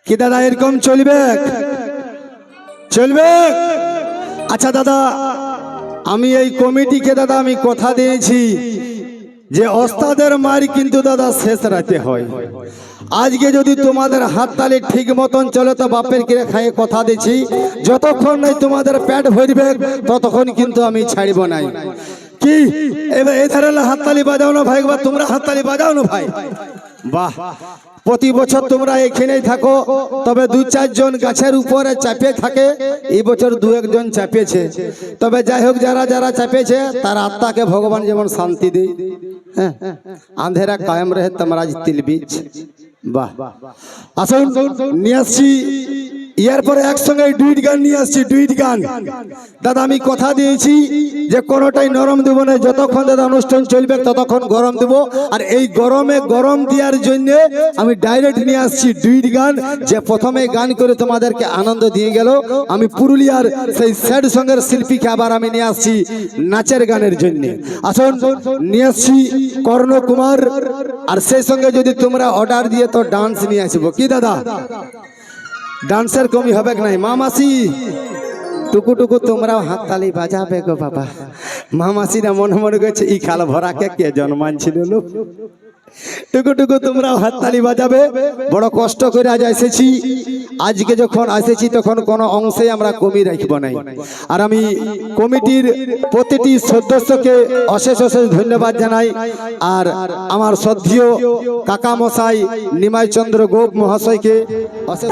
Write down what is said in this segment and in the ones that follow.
কি দাদা এরকম চলবে চলবে? আচ্ছা দাদা, আমি এই কমিটিকে দাদা আমি কথা দিয়েছি যে ওস্তাদের মার কিন্তু দাদা শেষ রাতে হয়। আজকে যদি তোমাদের হাততালি ঠিক মতন চলে তো বাপের কিরে খাইয়ে কথা দিচ্ছি, যতক্ষণ নাই তোমাদের পেট ভরবে ততক্ষণ কিন্তু আমি ছাড়ব নাই। কি এবার এই ধারে হাততালি বাজাও না ভাই, তোমরা হাততালি বাজাও না ভাই। বাহ, প্রতি বছর তোমরা এখানেই থাকো, তবে দু চারজন গাছের উপরে চাপে থাকে, এই বছর দু একজন চাপেছে। তবে যাই হোক, যারা যারা চাপেছে তার আত্মাকে ভগবান যেমন শান্তি দেয়। হ্যাঁ, আন্ধেরা কায়েম রহে তমরাজ তিল বীজ। বাহ, আসুন নিয়ে আসছি এরপরে একসঙ্গে ডুইট গান নিয়ে আসছি। ডুইট গান দাদা আমি কথা দিয়েছি যে কোনোটাই নরম দেবো না, যতক্ষণ দাদা অনুষ্ঠান চলবে ততক্ষণ গরম দেবো। আর এই গরমে গরম দেওয়ার জন্য আমি ডাইরেক্ট নিয়ে আসছি ডুইট গান, যে প্রথমে গান করে তোমাদেরকে আনন্দ দিয়ে গেল। আমি পুরুলিয়ার সেই স্যাড সঙ্গের শিল্পীকে আবার আমি নিয়ে আসছি নাচের গানের জন্য। আসুন নিয়ে আসছি কর্ণ কুমার, আর সেই সঙ্গে যদি তোমরা অর্ডার দিয়ে তো ডান্স নিয়ে আসবো। কি দাদা ডান্সের কমি হবে নাই? মা মাসি টুকু টুকু তোমরাও হাততালি বাজাবে গো বাবা। মা মাসিরা মনে মনে করছে ই খাল ভরাকে কে জন্মানছিল লোক। টুকু টুকু তোমরাও হাততালি বাজাবে। বড় কষ্ট করে আজ এসেছি, আজকে যখন এসেছি তখন কোনো অংশে আমরা কমি রাখবো নাই। আর আমি কমিটির প্রতিটি সদস্যকে অশেষ অশেষ ধন্যবাদ জানাই। আর আমার শ্রদ্ধেয় কাকা মশাই নিমাই চন্দ্র গোপ মহাশয়কে অশেষ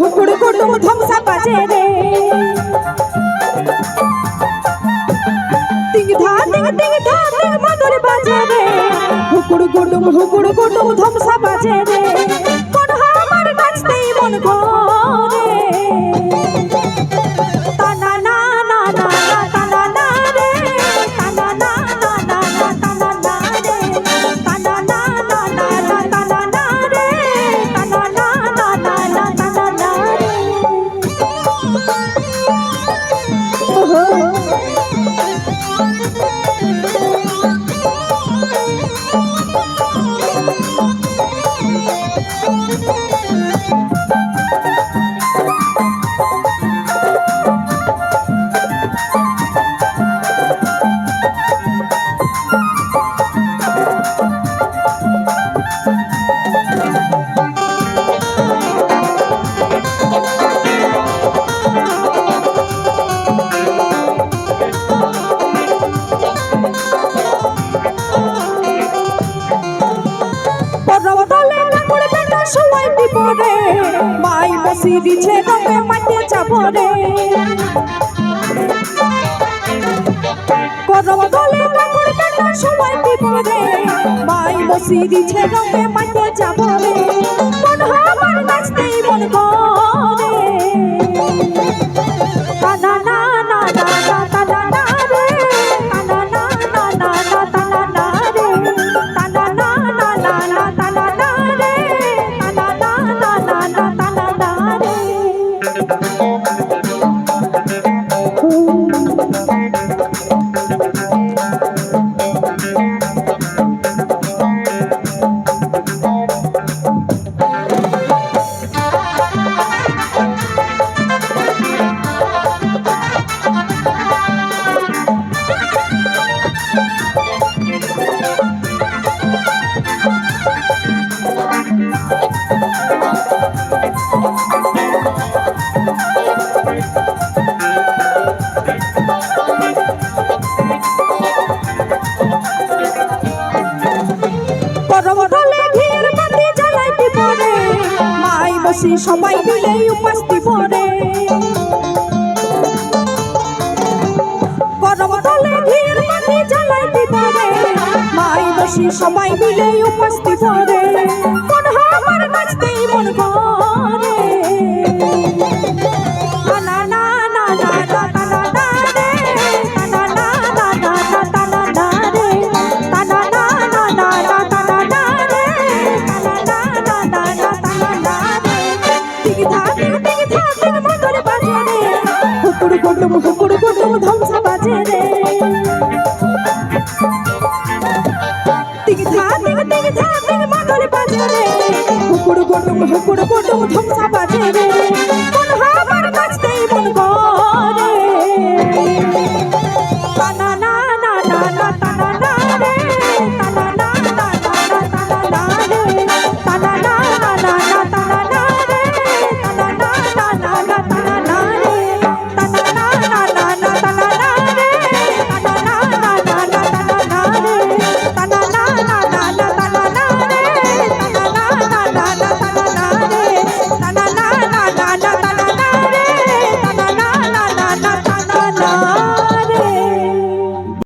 হুকুড় গুডুম ধ্বংসা বাজে রে। টিং ধা মাদুর বাজে রে। হুকুড় গুডুম ধ্বংসা বাজে রে। কোন আমার নাচতেই মন করে। তানা না না না না তানা না রে। তানা না না না না তানা না রে। তানা না না না না তানা না রে। তানা না না না না তানা না রে। ওহো মাই বসি দিছে রঙে মাঠে যাবো রে। করম দলে কাপড় কাটার সময় দিব রে। মাই বসি দিছে রঙে মাঠে যাবো রে। মন আমার নাচতেই মন করে। তানা না না না না তানা না রে। তানা না না না না তানা না রে। তানা না না না না তানা না রে। তানা না না না না তানা না রে। বসি সবাই মিলে উপাস দিব রে গরম তলে ঘির পানি জ্বালাই দিব রে মাই বসি সবাই মিলে উপাস দিব রে মন আমার নাচতেই মন করে না না না না না না না রে না না না না না না না রে না না না না না না না রে না না না না না রে টিক ঠাক মধুর বাজে রে হুকুর কুটুম ধ্বংসা বাজে রে টিক ঠাক মধুর বাজে রে হুকুর কুটুম ধ্বংসা বাজে রে